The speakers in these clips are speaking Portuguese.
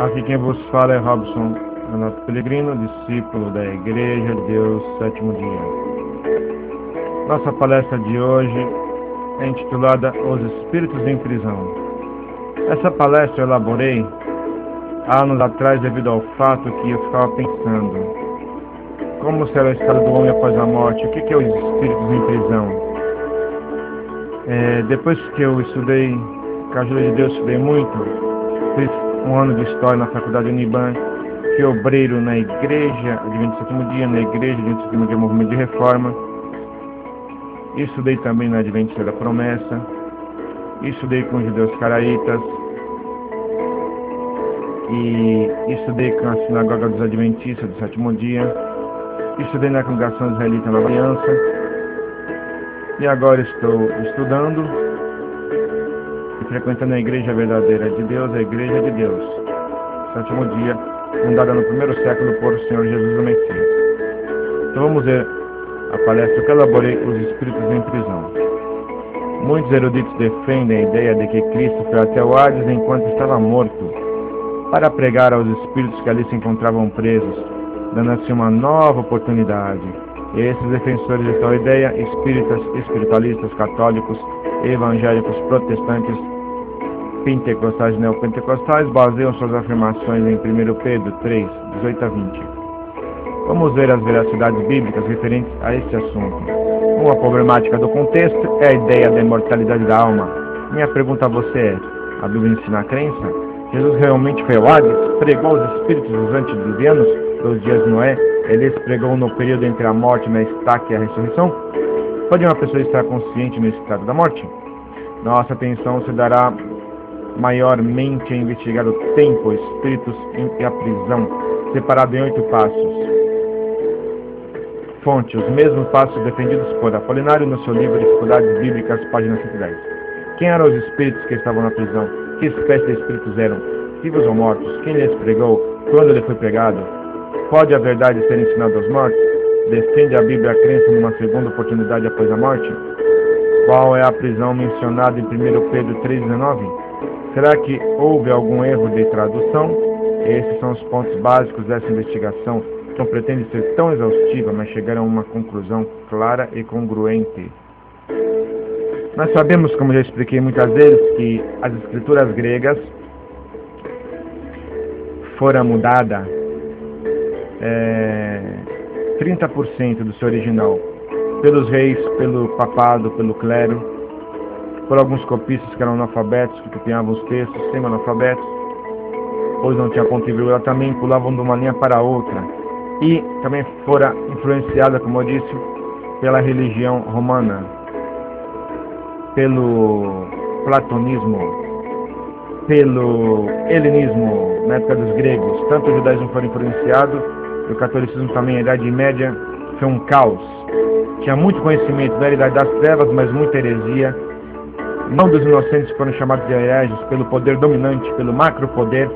Aqui quem vos fala é Robson Renato Pellegrino, discípulo da Igreja de Deus, sétimo dia. Nossa palestra de hoje é intitulada Os Espíritos em Prisão. Essa palestra eu elaborei há anos atrás devido ao fato que eu ficava pensando: como será o estado do homem após a morte? O que é os espíritos em prisão? Depois que eu estudei, com a ajuda de Deus, estudei muito, fiz um ano de História na Faculdade Uniban, fui obreiro na Igreja Adventista do Sétimo Dia, na Igreja Adventista do Sétimo Dia Movimento de Reforma, estudei também na Adventista da Promessa, estudei com os judeus caraítas, e estudei com a Sinagoga dos Adventistas do Sétimo Dia, estudei na Congregação Israelita Nova Aliança, e agora estou estudando e frequentando a Igreja Verdadeira de Deus, a Igreja de Deus, sétimo dia, fundada no primeiro século por Senhor Jesus o Messias. Então vamos ver a palestra que eu elaborei, Os Espíritos em Prisão. Muitos eruditos defendem a ideia de que Cristo foi até o Hades enquanto estava morto, para pregar aos espíritos que ali se encontravam presos, dando-se uma nova oportunidade. Esses defensores de tal ideia, espíritas, espiritualistas, católicos, evangélicos, protestantes, pentecostais e neopentecostais, baseiam suas afirmações em 1 Pedro 3, 18 a 20. Vamos ver as veracidades bíblicas referentes a este assunto. Uma problemática do contexto é a ideia da imortalidade da alma. Minha pergunta a você é: a Bíblia ensina a crença? Jesus realmente foi ao Hades? Pregou os espíritos dos antediluvianos, dos dias de Noé? Ele os pregou no período entre a morte, na estaca e a ressurreição? Pode uma pessoa estar consciente no estado da morte? Nossa atenção se dará maiormente a investigar o tempo, espíritos e a prisão, separado em 8 passos. Fonte: os mesmos passos defendidos por Apolinário no seu livro Dificuldades Bíblicas, página 110. Quem eram os espíritos que estavam na prisão? Que espécie de espíritos eram? Vivos ou mortos? Quem lhes pregou? Quando ele foi pregado? Pode a verdade ser ensinada aos mortos? Defende a Bíblia a crença numa segunda oportunidade após a morte? Qual é a prisão mencionada em 1 Pedro 3,19? Será que houve algum erro de tradução? Esses são os pontos básicos dessa investigação, que não pretende ser tão exaustiva, mas chegar a uma conclusão clara e congruente. Nós sabemos, como já expliquei muitas vezes, que as escrituras gregas foram mudadas 30% do seu original, pelos reis, pelo papado, pelo clero, por alguns copistas que eram analfabetos, que copiavam os textos semi-analfabetos, pois não tinha ponto e vírgula, também pulavam de uma linha para outra, e também fora influenciada, como eu disse, pela religião romana, pelo platonismo, pelo helenismo na época dos gregos. Tanto o judaísmo foi influenciado, e o catolicismo também. A Idade Média foi um caos. Tinha muito conhecimento da Idade das Trevas, mas muita heresia. Não dos inocentes foram chamados de hereges pelo poder dominante, pelo macropoder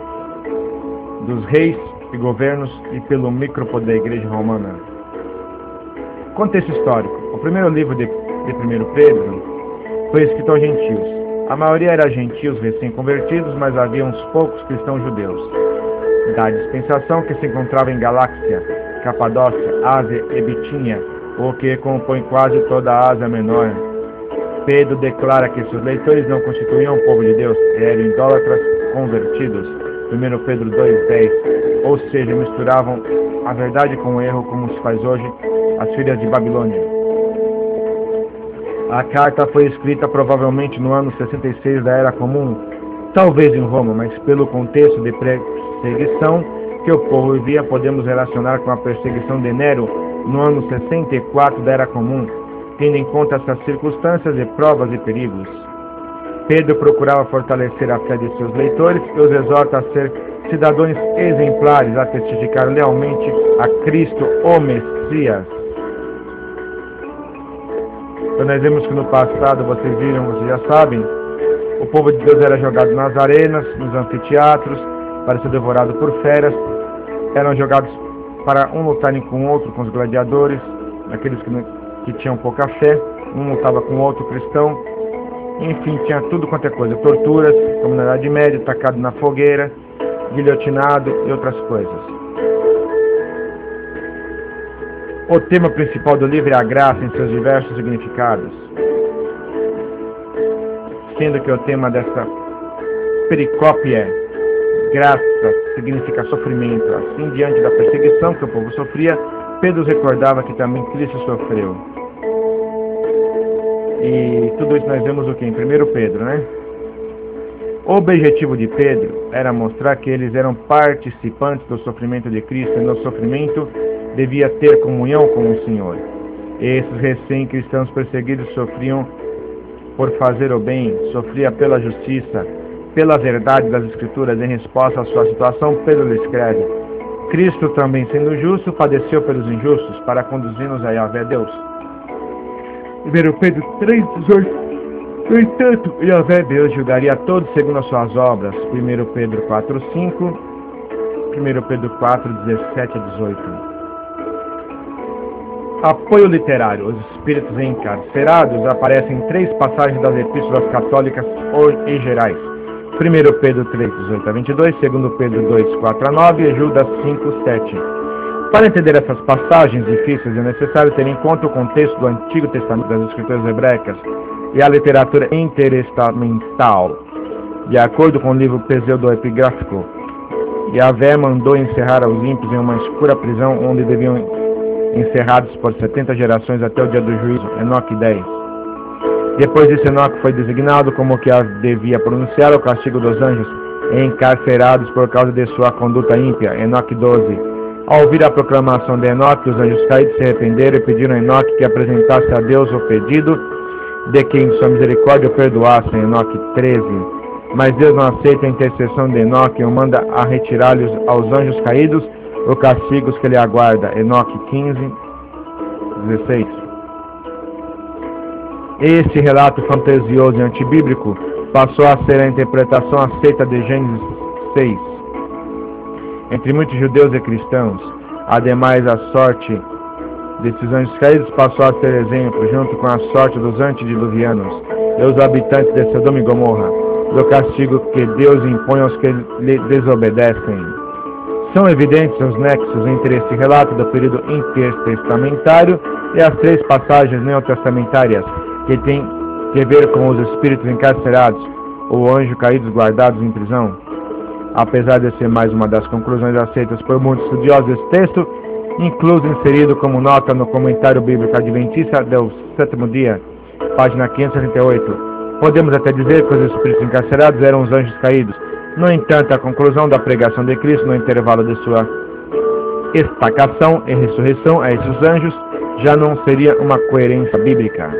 dos reis e governos e pelo micropoder da Igreja Romana. Contexto histórico. O primeiro livro de 1 Pedro foi escrito aos gentios. A maioria era gentios recém-convertidos, mas havia uns poucos cristãos judeus da dispensação que se encontrava em Galáxia, Capadócia, Ásia e Bitínia, o que compõe quase toda a Ásia Menor. Pedro declara que seus leitores não constituíam o povo de Deus, eram idólatras convertidos, 1 Pedro 2,10, ou seja, misturavam a verdade com o erro, como se faz hoje as filhas de Babilônia. A carta foi escrita provavelmente no ano 66 da Era Comum, talvez em Roma, mas pelo contexto de perseguição que o povo vivia, podemos relacionar com a perseguição de Nero no ano 64 da Era Comum, tendo em conta essas circunstâncias e provas e perigos. Pedro procurava fortalecer a fé de seus leitores e os exorta a ser cidadãos exemplares, a testificar lealmente a Cristo, o Messias. Então nós vemos que no passado, vocês viram, vocês já sabem, o povo de Deus era jogado nas arenas, nos anfiteatros, para ser devorado por feras, eram jogados para um lutarem com o outro, com os gladiadores, aqueles que tinham pouca fé, um lutava com outro cristão, enfim, tinha tudo quanto é coisa, torturas, como na Idade Média, tacado na fogueira, guilhotinado e outras coisas. O tema principal do livro é a graça em seus diversos significados, sendo que o tema desta pericope é graça significa sofrimento. Assim, diante da perseguição que o povo sofria, Pedro recordava que também Cristo sofreu. E tudo isso nós vemos o que? Em 1 Pedro, né? O objetivo de Pedro era mostrar que eles eram participantes do sofrimento de Cristo, e no sofrimento devia ter comunhão com o Senhor. Esses recém-cristãos perseguidos sofriam por fazer o bem, sofria pela justiça, pela verdade das Escrituras. Em resposta à sua situação, Pedro lhe escreve: Cristo, também sendo justo, padeceu pelos injustos, para conduzir-nos a Yahvé Deus. 1 Pedro 3,18. No entanto, Yahvé Deus julgaria a todos segundo as suas obras. 1 Pedro 4,5. 1 Pedro 4,17 a 18. Apoio literário. Os espíritos encarcerados aparecem em 3 passagens das epístolas católicas e gerais. 1 Pedro 3, 18 a 22, 2 Pedro 2, 4 a 9 e Judas 5, 7. Para entender essas passagens difíceis é necessário ter em conta o contexto do Antigo Testamento das Escrituras hebraicas e a literatura intertestamental. De acordo com o livro pseudoepigráfico, Yahvé mandou encerrar os ímpios em uma escura prisão onde deviam encerrados por 70 gerações até o dia do juízo. Enoque 10. Depois disso, Enoque foi designado como que devia pronunciar o castigo dos anjos encarcerados por causa de sua conduta ímpia. Enoque 12. Ao ouvir a proclamação de Enoque, os anjos caídos se arrependeram e pediram a Enoque que apresentasse a Deus o pedido de que em sua misericórdia o perdoassem. Enoque 13. Mas Deus não aceita a intercessão de Enoque e o manda a retirar-lhes aos anjos caídos os castigos que lhe aguarda. Enoque 15, 16. Este relato fantasioso e antibíblico passou a ser a interpretação aceita de Gênesis 6. Entre muitos judeus e cristãos, ademais a sorte desses anjos caídos passou a ser exemplo, junto com a sorte dos antediluvianos e os habitantes de Sodoma e Gomorra, do castigo que Deus impõe aos que lhe desobedecem. São evidentes os nexos entre esse relato do período intertestamentário e as 3 passagens neotestamentárias que têm que ver com os espíritos encarcerados ou anjos caídos guardados em prisão. Apesar de ser mais uma das conclusões aceitas por muitos estudiosos desse texto, incluso inserido como nota no Comentário Bíblico Adventista do Sétimo Dia, página 538, podemos até dizer que os espíritos encarcerados eram os anjos caídos. No entanto, a conclusão da pregação de Cristo no intervalo de sua estacação e ressurreição a esses anjos já não seria uma coerência bíblica.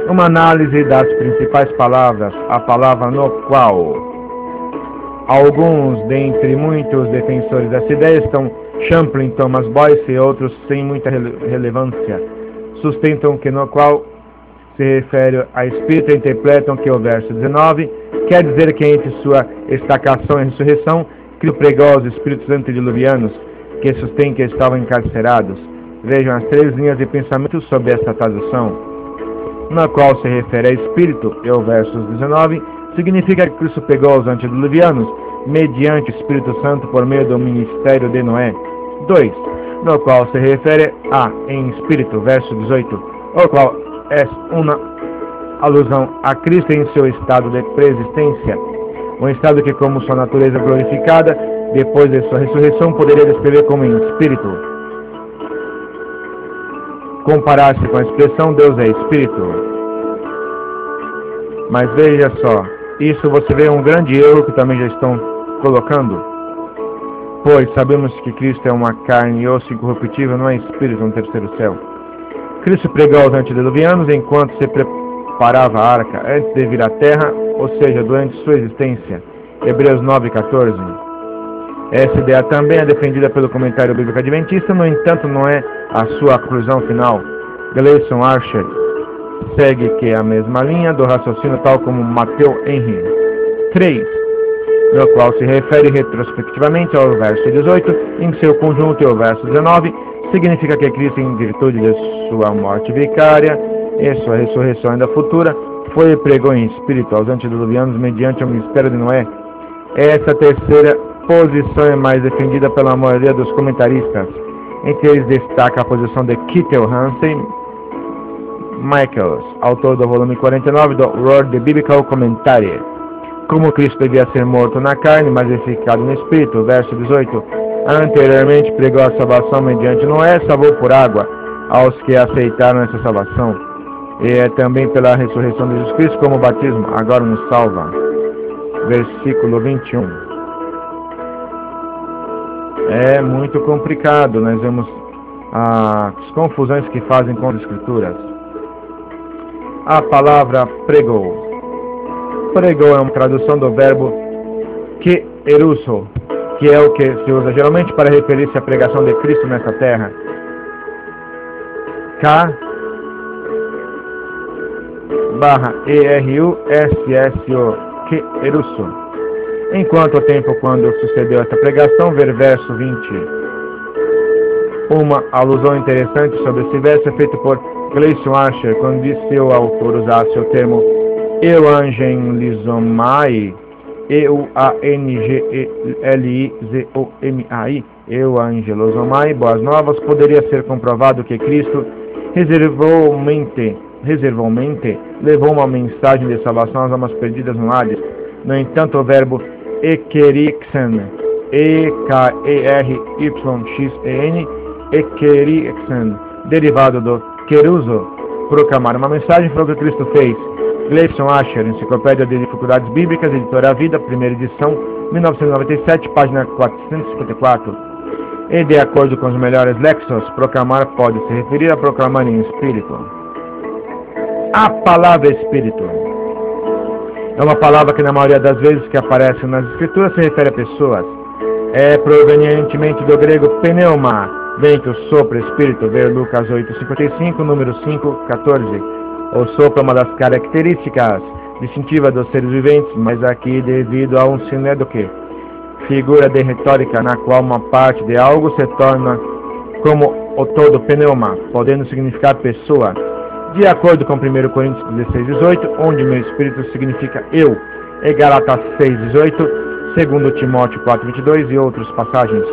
Uma análise das principais palavras, a palavra no qual. Alguns dentre muitos defensores dessa ideia estão Champlin, Thomas Boyce e outros sem muita relevância. Sustentam que no qual se refere a espírito e interpretam que o verso 19 quer dizer que entre sua estacação e ressurreição, Cristo pregou aos espíritos antediluvianos que sustêm que estavam encarcerados. Vejam as 3 linhas de pensamento sobre esta tradução. Na qual se refere a espírito, e o verso 19, significa que Cristo pegou os antediluvianos mediante o Espírito Santo por meio do ministério de Noé. 2. No qual se refere a em espírito, verso 18, o qual é uma alusão a Cristo em seu estado de preexistência, um estado que, como sua natureza glorificada, depois de sua ressurreição, poderia descrever como em espírito. Comparar-se com a expressão Deus é espírito. Mas veja só, isso você vê um grande erro que também já estão colocando, pois sabemos que Cristo é uma carne e osso incorruptível, não é espírito no terceiro céu. Cristo pregou aos antediluvianos enquanto se preparava a arca, antes de vir à terra, ou seja, durante sua existência. Hebreus 9:14. Essa ideia também é defendida pelo Comentário Bíblico Adventista, no entanto não é a sua conclusão final. Gleason Archer segue que é a mesma linha do raciocínio tal como Matthew Henry. 3. No qual se refere retrospectivamente ao verso 18, em seu conjunto e ao verso 19, significa que Cristo, em virtude de sua morte vicária e sua ressurreição ainda futura, foi e pregou em espírito aos antediluvianos mediante o ministério de Noé, Essa terceira posição é mais defendida pela maioria dos comentaristas. Entre eles destaca a posição de Kittel Hansen Michaels, autor do volume 49 do World Biblical Commentary. Como Cristo devia ser morto na carne, mas vivificado no Espírito. Verso 18. Anteriormente pregou a salvação mediante Noé, salvou por água aos que aceitaram essa salvação. E é também pela ressurreição de Jesus Cristo como o batismo agora nos salva. Versículo 21. É muito complicado, nós vemos as confusões que fazem com as Escrituras. A palavra pregou. Pregou é uma tradução do verbo kerusso, que é o que se usa geralmente para referir-se à pregação de Cristo nesta terra. K/ERUSSO, kerusso. Enquanto o tempo quando sucedeu esta pregação, ver verso 20. Uma alusão interessante sobre esse verso é feita por Gleison Asher, quando diz que o autor usasse o termo euangelizomai, euangelizomai, euangelizomai, boas novas, poderia ser comprovado que Cristo reservoumente levou uma mensagem de salvação às almas perdidas no Hades. No entanto, o verbo ekerixen, E-K-E-R-Y-X-E-N, ekerixen, derivado do kerusso, proclamar uma mensagem, foi o que Cristo fez. Gleison Asher, Enciclopédia de Dificuldades Bíblicas, Editora Vida, primeira edição, 1997, página 454. E de acordo com os melhores lexos, proclamar pode se referir a proclamar em espírito. A palavra espírito é uma palavra que na maioria das vezes que aparece nas Escrituras se refere a pessoas. É provenientemente do grego pneuma, vento, sopro, espírito, ver Lucas 8:55, número 5:14. O sopro é uma das características distintivas dos seres viventes, mas aqui devido a um sino do que? Figura de retórica na qual uma parte de algo se torna como o todo pneuma, podendo significar pessoa. De acordo com 1 Coríntios 16:18, onde meu espírito significa eu, e Gálatas 6:18, 2 Timóteo 4:22 e outras passagens,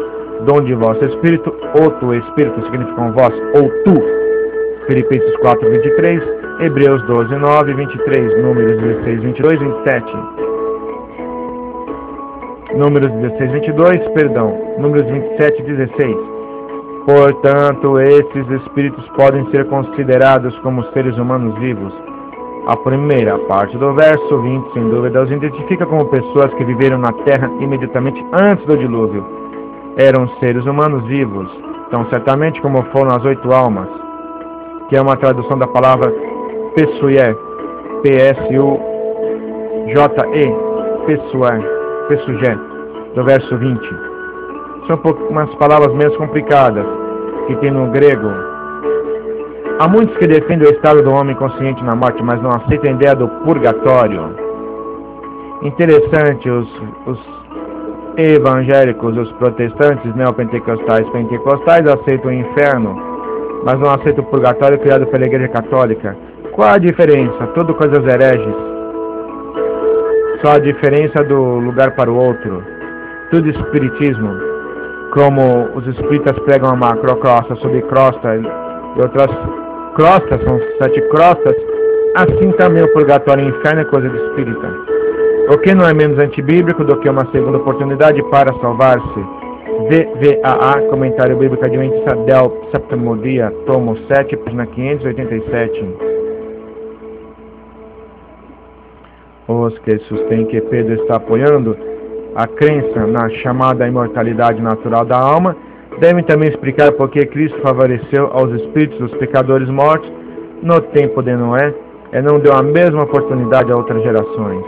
donde vosso espírito, ou tu espírito significam vós, ou tu, Filipenses 4:23, Hebreus 12:9, 23, Números 16:22, 27. Números 16:22, perdão, Números 27:16. Portanto, esses espíritos podem ser considerados como seres humanos vivos. A primeira parte do verso 20, sem dúvida, os identifica como pessoas que viveram na terra imediatamente antes do dilúvio. Eram seres humanos vivos, tão certamente como foram as 8 almas, que é uma tradução da palavra Pessué, P-S-U-J-E, Pessué, do verso 20. São umas palavras menos complicadas que tem no grego. Há muitos que defendem o estado do homem consciente na morte, mas não aceitam a ideia do purgatório. Interessante, os evangélicos, os protestantes, neopentecostais, pentecostais aceitam o inferno, mas não aceitam o purgatório criado pela Igreja Católica. Qual a diferença? Tudo coisas hereges. Só a diferença do lugar para o outro. Tudo espiritismo. Como os espíritas pregam a macrocrosta sobre crosta e outras crostas, são 7 crostas, assim também o purgatório e o inferno é coisa de espírita. O que não é menos antibíblico do que uma segunda oportunidade para salvar-se. VVAA, Comentário Bíblico Adventista Del Sétimo Dia, tomo 7, página 587. Os que sustêm que Pedro está apoiando a crença na chamada imortalidade natural da alma devem também explicar por que Cristo favoreceu aos espíritos dos pecadores mortos no tempo de Noé e não deu a mesma oportunidade a outras gerações.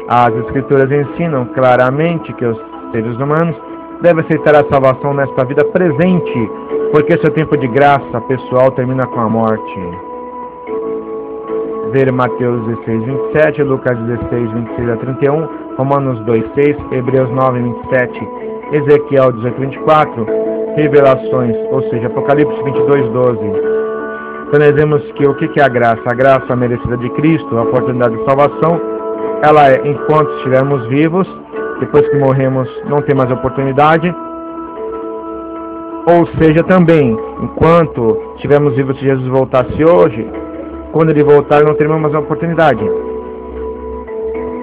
As Escrituras ensinam claramente que os seres humanos devem aceitar a salvação nesta vida presente, porque seu tempo de graça pessoal termina com a morte. Ver Mateus 16:27, Lucas 16:26-31, Romanos 2:6, Hebreus 9:27, Ezequiel 18:24, Revelações, ou seja, Apocalipse 22:12. Então nós vemos que o que é a graça? A graça merecida de Cristo, a oportunidade de salvação, ela é enquanto estivermos vivos, depois que morremos, não tem mais oportunidade. Ou seja, também, enquanto estivermos vivos, se Jesus voltasse hoje, quando Ele voltar, não teremos mais oportunidade.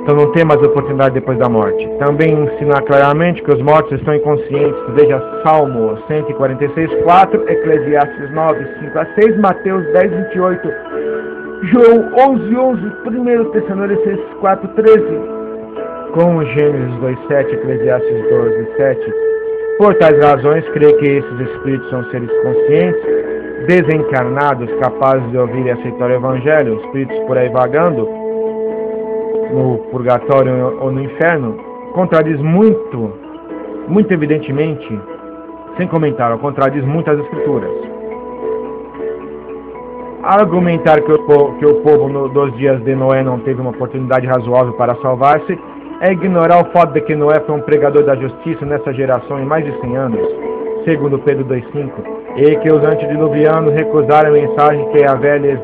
Então não tem mais oportunidade depois da morte. Também ensinar claramente que os mortos estão inconscientes. Veja Salmo 146:4, Eclesiastes 9:5-6, Mateus 10:28, João 11:11, 1 Tessalonicenses 4:13, com Gênesis 2:7, Eclesiastes 12:7. Por tais razões, creio que esses espíritos são seres conscientes, desencarnados, capazes de ouvir e aceitar o Evangelho, espíritos por aí vagando no purgatório ou no inferno, contradiz muito evidentemente, sem comentário, contradiz muito as Escrituras. Argumentar que o povo dos dias de Noé não teve uma oportunidade razoável para salvar-se é ignorar o fato de que Noé foi um pregador da justiça nessa geração em mais de 100 anos, segundo Pedro 2,5, e que os antediluvianos recusaram a mensagem que Yahvé lhes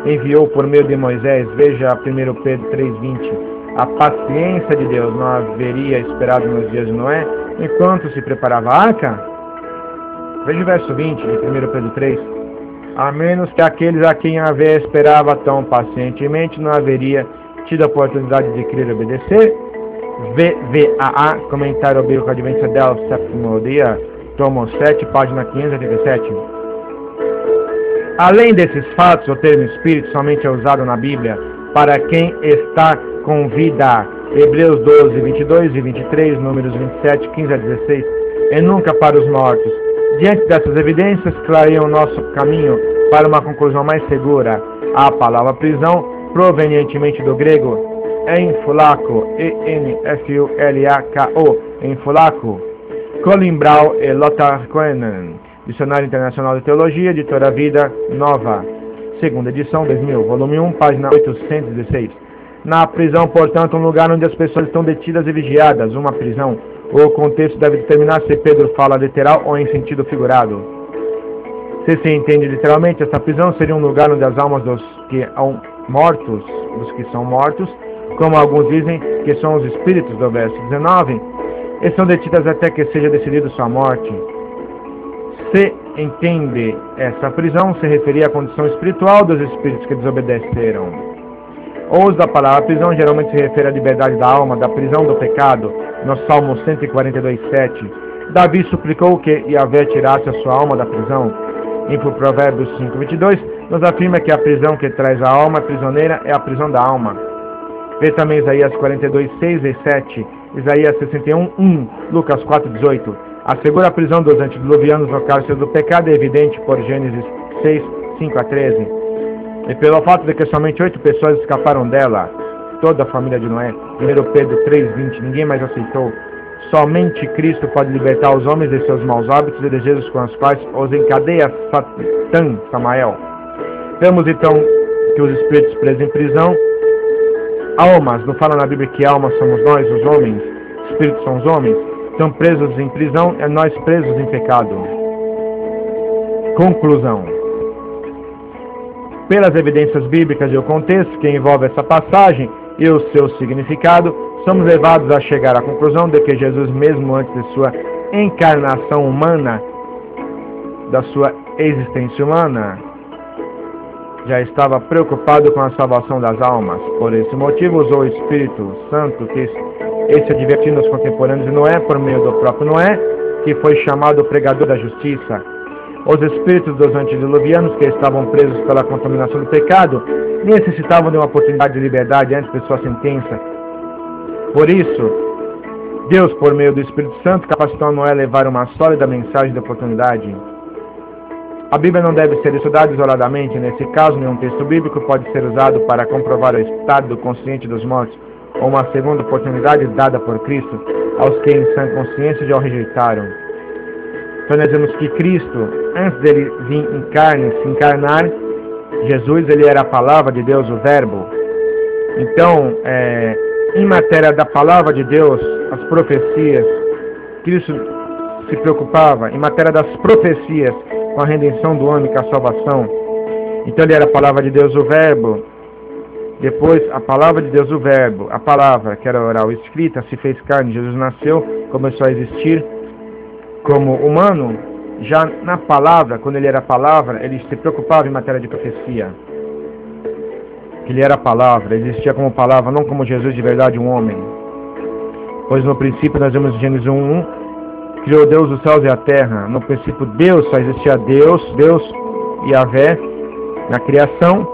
enviou por meio de Moisés. Veja 1 Pedro 3,20. A paciência de Deus não haveria esperado nos dias de Noé, enquanto se preparava a arca? Veja o verso 20 de 1 Pedro 3. A menos que aqueles a quem Yahvé esperava tão pacientemente não haveria tido a oportunidade de crer e obedecer. VVAA, Comentário Bíblico Adventista del Sétimo Dia, tomo 7, página 587. Além desses fatos, o termo espírito somente é usado na Bíblia para quem está com vida. Hebreus 12, 22 e 23, números 27, 15 a 16, e nunca para os mortos. Diante dessas evidências, clareiam o nosso caminho para uma conclusão mais segura. A palavra prisão, provenientemente do grego enfulaco, enfulako, enfulaco, Colimbrau e Lothar Koenen, Dicionário Internacional de Teologia, Editora Vida Nova, segunda edição, 2000, volume 1, página 816. Na prisão, portanto, um lugar onde as pessoas estão detidas e vigiadas, uma prisão. O contexto deve determinar se Pedro fala literal ou em sentido figurado. Se entende literalmente, essa prisão seria um lugar onde as almas dos que são mortos, como alguns dizem que são os espíritos do verso 19, estão detidas até que seja decidida sua morte. Se entende essa prisão, se referia à condição espiritual dos espíritos que desobedeceram. O uso da palavra prisão geralmente se refere à liberdade da alma, da prisão do pecado. No Salmo 142:7, Davi suplicou que Yahvé tirasse a sua alma da prisão. Em Provérbios 5:22, nos afirma que a prisão que traz a alma prisioneira é a prisão da alma. Vê também Isaías 42:6 e 7, Isaías 61:1, Lucas 4:18. Assegura a prisão dos antediluvianos no cárcere do pecado é evidente por Gênesis 6:5 a 13. E pelo fato de que somente 8 pessoas escaparam dela, toda a família de Noé. 1 Pedro 3:20, ninguém mais aceitou. Somente Cristo pode libertar os homens de seus maus hábitos e desejos com os quais os encadeia Satã, Samael. Vemos então que os espíritos presos em prisão, almas, não fala na Bíblia que almas somos nós, os homens, espíritos são os homens, estão presos em prisão, é nós presos em pecado. Conclusão. Pelas evidências bíblicas e o contexto que envolve essa passagem e o seu significado, somos levados a chegar à conclusão de que Jesus, mesmo antes de sua encarnação humana, da sua existência humana, já estava preocupado com a salvação das almas. Por esse motivo, usou o Espírito Santo, que esse advertiu nos contemporâneos de Noé, por meio do próprio Noé, que foi chamado o pregador da justiça. Os espíritos dos antediluvianos, que estavam presos pela contaminação do pecado, necessitavam de uma oportunidade de liberdade antes de sua sentença. Por isso, Deus, por meio do Espírito Santo, capacitou Noé a levar uma sólida mensagem de oportunidade. A Bíblia não deve ser estudada isoladamente. Nesse caso, nenhum texto bíblico pode ser usado para comprovar o estado consciente dos mortos, ou uma segunda oportunidade dada por Cristo aos que em sã consciência já o rejeitaram. Então nós vemos que Cristo, antes dele vir em carne, se encarnar, Jesus, ele era a palavra de Deus, o verbo. Então, em matéria da palavra de Deus, as profecias, Cristo se preocupava em matéria das profecias com a redenção do homem, com a salvação. Então ele era a palavra de Deus, o verbo. Depois, a palavra de Deus, o verbo, a palavra que era oral escrita, se fez carne, Jesus nasceu, começou a existir como humano. Já na palavra, quando ele era palavra, ele se preocupava em matéria de profecia. Ele era palavra, ele existia como palavra, não como Jesus de verdade, um homem. Pois no princípio, nós vemos em Gênesis 1:1, criou Deus os céus e a terra. No princípio, Deus, só existia Deus e Yahvé na criação.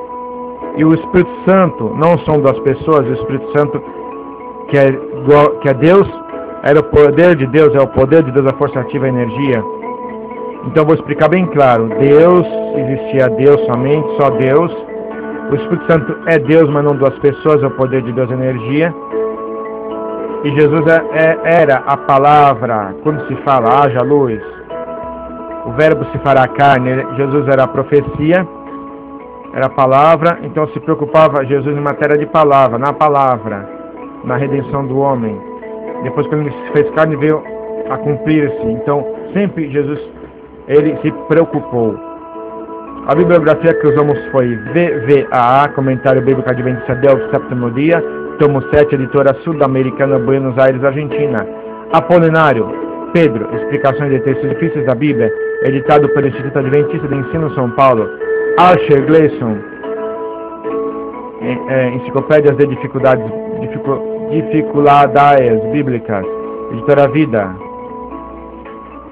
E o Espírito Santo não são duas pessoas. O Espírito Santo, que é Deus, era o poder de Deus, é o poder de Deus, a força ativa, a energia. Então vou explicar bem claro. Deus, existia Deus somente, só Deus. O Espírito Santo é Deus, mas não duas pessoas, é o poder de Deus, a energia. E Jesus era a palavra. Quando se fala, haja luz, o verbo se fará carne. Jesus era a profecia, era a palavra. Então se preocupava Jesus em matéria de palavra, na palavra, na redenção do homem. Depois, quando ele se fez carne, veio a cumprir-se. Então sempre Jesus, ele se preocupou. A bibliografia que usamos foi VVAA, Comentário Bíblico Adventista del Sétimo Dia, tomo 7, editora Sul-Americana, Buenos Aires, Argentina. Apolinário Pedro, Explicações de Textos Difíceis da Bíblia, editado pelo Instituto Adventista de Ensino, São Paulo. Archer Gleason, Enciclopédias de Dificuldades Bíblicas, editora Vida.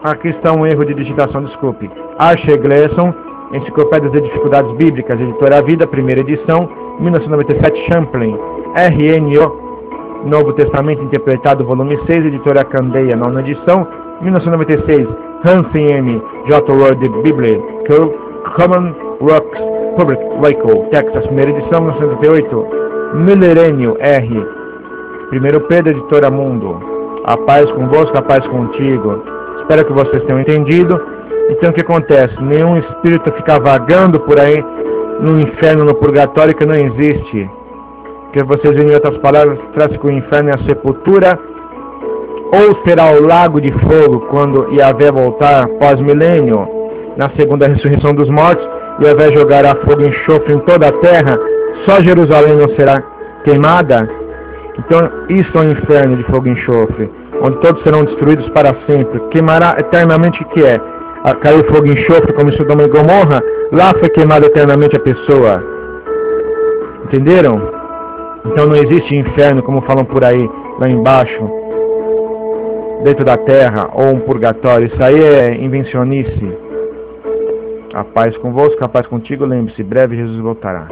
Aqui está um erro de digitação, desculpe. Archer Gleason, Enciclopédias de Dificuldades Bíblicas, editora Vida, primeira edição, 1997, Champlain. RNO, Novo Testamento Interpretado, volume 6, editora Candeia, nona edição, 1996. Hansen M. J. Word Bible, Common Works Public, Waco, Texas, primeira edição, 1998. Millennium R. 1 Pedro, editora Mundo. A paz convosco, a paz contigo. Espero que vocês tenham entendido. Então o que acontece? Nenhum espírito fica vagando por aí no inferno, no purgatório, que não existe. Que vocês veem, em outras palavras, traz que o inferno é a sepultura, ou será o lago de fogo quando Yahvé voltar pós-milênio, na segunda ressurreição dos mortos. Yahvé jogará fogo e enxofre em toda a terra, só Jerusalém não será queimada. Então isso é o inferno de fogo e enxofre, onde todos serão destruídos para sempre. Queimará eternamente, o que é? Caiu fogo e enxofre como em Sodoma e Gomorra, lá foi queimada eternamente a pessoa. Entenderam? Então não existe inferno, como falam por aí, lá embaixo, dentro da terra, ou um purgatório. Isso aí é invencionice. A paz convosco, a paz contigo. Lembre-se, breve Jesus voltará.